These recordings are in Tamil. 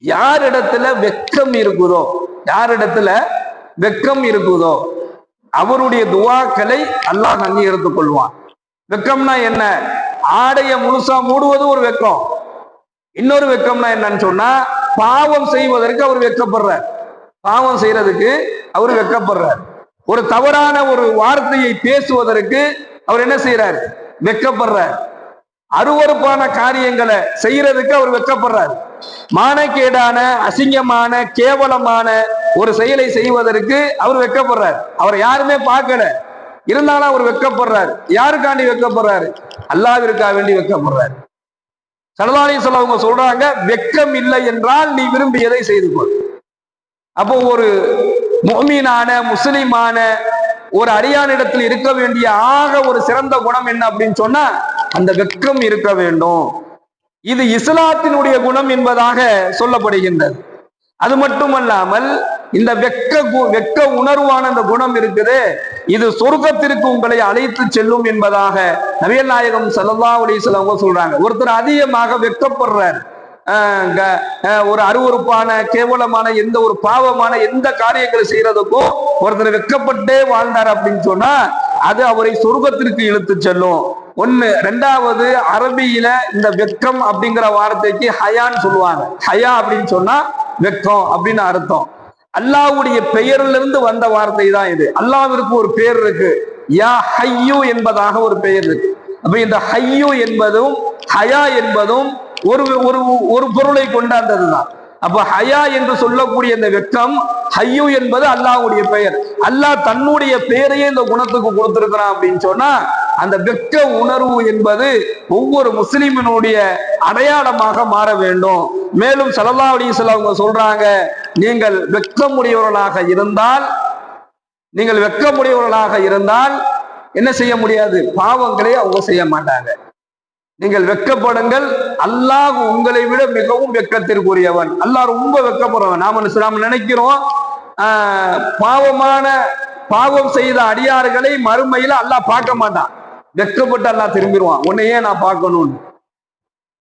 யாரிடத்துல வெக்கம் இருக்குதோ, யாரிடத்துல வெக்கம் இருக்குதோ அவருடைய துவாக்களை அல்லாஹ் அங்கீகரித்துக் கொள்வான். வெக்கம்னா என்ன? ஆடைய முழுசா மூடுவது ஒரு வெக்கம். இன்னொரு வெக்கம்னா என்னன்னு சொன்னா, பாவம் செய்வதற்கு அவர் வெக்கப்படுறார். பாவம் செய்யறதுக்கு அவர் வெக்கப்படுறார். ஒரு தவறான ஒரு வார்த்தையை பேசுவதற்கு அவர் என்ன செய்யறார்? வெக்கப்படுறார். அருவருப்பான காரியங்களை செய்யறதுக்கு அவர் வெக்கப்படுறார். மானக்கேடான, அசிங்கமான, கேவலமான ஒரு செயலை செய்வதற்கு அவர் வெக்கப்படுறார். அவர் யாருமே பார்க்கல, இருந்தாலும் அவர் வெக்கப்படுறார். யாருக்காண்டி வெக்கப்படுறாரு? அல்லாஹ்விற்காக வேண்டி வெக்கப்படுறார். ஸல்லல்லாஹு அலைஹி வஸல்லம் அவங்க சொல்றாங்க, வெக்கம் இல்லை என்றால் நீ விரும்பியதை செய்து கொள். அப்போ ஒரு முஃமினான, முஸ்லிமான ஒரு அடியானிடத்தில் இருக்க வேண்டிய ஒரு சிறந்த குணம் என்ன அப்படின்னு சொன்னா, அந்த வெக்கம் இருக்க வேண்டும். இது இஸ்லாத்தினுடைய குணம் என்பதாக சொல்லப்படுகின்றது. அது மட்டுமல்லாமல் இந்த வெக்க உணர்வான அந்த குணம் இருக்குது, இது சொர்க்கத்திற்கு உங்களை அழைத்து செல்லும் என்பதாக நபிகள் நாயகம் ஸல்லல்லாஹு அலைஹி வஸல்லம் சொல்றாங்க. ஒருத்தர் அதிகமாக வெக்கப்படுறார், ஒரு அருவருப்பான, கேவலமான, எந்த ஒரு பாவமான எந்த காரியங்களை செய்யறதுக்கும் ஒருத்தர் வெக்கப்பட்டே வாழ்ந்தார் அப்படின்னு சொன்னா அது அவரை சொர்க்கத்திற்கு இழுத்து செல்லும். ஒண்ணு. ரெண்டாவது, அரபியில இந்த வெக்கம் அப்படிங்கிற வார்த்தைக்கு ஹயான்னு சொல்லுவாங்க. ஹயா அப்படின்னு சொன்னா வெக்கம் அப்படின்னு அர்த்தம். அல்லாஹ்வுடைய பெயரிலிருந்து வந்த வார்த்தை தான் இது. அல்லாஹ்விற்கு ஒரு பெயர் இருக்கு, யா ஹய்யு என்பதாக ஒரு பெயர் இருக்கு. அப்ப இந்த ஹய்யு என்பதும் ஹயா என்பதும் ஒரு பொருளை கொண்டாந்ததுதான். அப்ப ஹயா என்று சொல்லக்கூடிய இந்த வெக்கம், ஹய்யு என்பது அல்லாஹ்வுடைய பெயர். அல்லாஹ் தன்னுடைய பெயரையே இந்த குணத்துக்கு கொடுத்திருக்கிறான் அப்படின்னு சொன்னா, அந்த வெக்க உணர்வு என்பது ஒவ்வொரு முஸ்லிமினுடைய அடையாளமாக மாற வேண்டும். மேலும் ஸல்லல்லாஹு அலைஹி வஸல்லம் அவங்க சொல்றாங்க, நீங்கள் வெக்கமுடையவர்களாக இருந்தால் என்ன செய்ய முடியாது? பாவங்களை அவங்க செய்ய மாட்டாங்க. நீங்கள் வெக்கப்படுங்கள், அல்லாஹ் உங்களை விட மிகவும் வெக்கத்திற்குரியவன். அல்லாஹ் ரொம்ப வெக்கப்படுறவன். நாம நினைக்கிறோம் பாவம் செய்த அடியார்களை மறுமையில அல்லாஹ் பார்க்க மாட்டான், வெக்கப்பட்டு அல்லாஹ் திரும்பிடுவான், உன்னையே நான் பார்க்கணும்னு.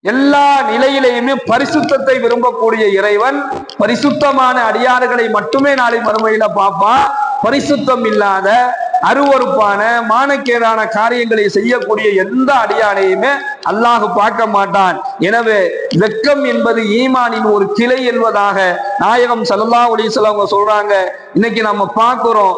எல்லா நிலையிலையுமே பரிசுத்தத்தை விரும்பக்கூடிய இறைவன் பரிசுத்தமான அடியார்களை மட்டுமே நாளை மறுமையில பார்ப்பான். பரிசுத்தம் இல்லாத, அருவருப்பான, மானக்கேடான காரியங்களை செய்யக்கூடிய எந்த அடியானையுமே அல்லாஹ் பார்க்க மாட்டான். எனவே வெக்கம் என்பது ஈமானின் ஒரு கிளை என்பதாக நாயகம் ஸல்லல்லாஹு அலைஹி வஸல்லம் சொல்றாங்க. இன்னைக்கு நம்ம பார்க்கிறோம்,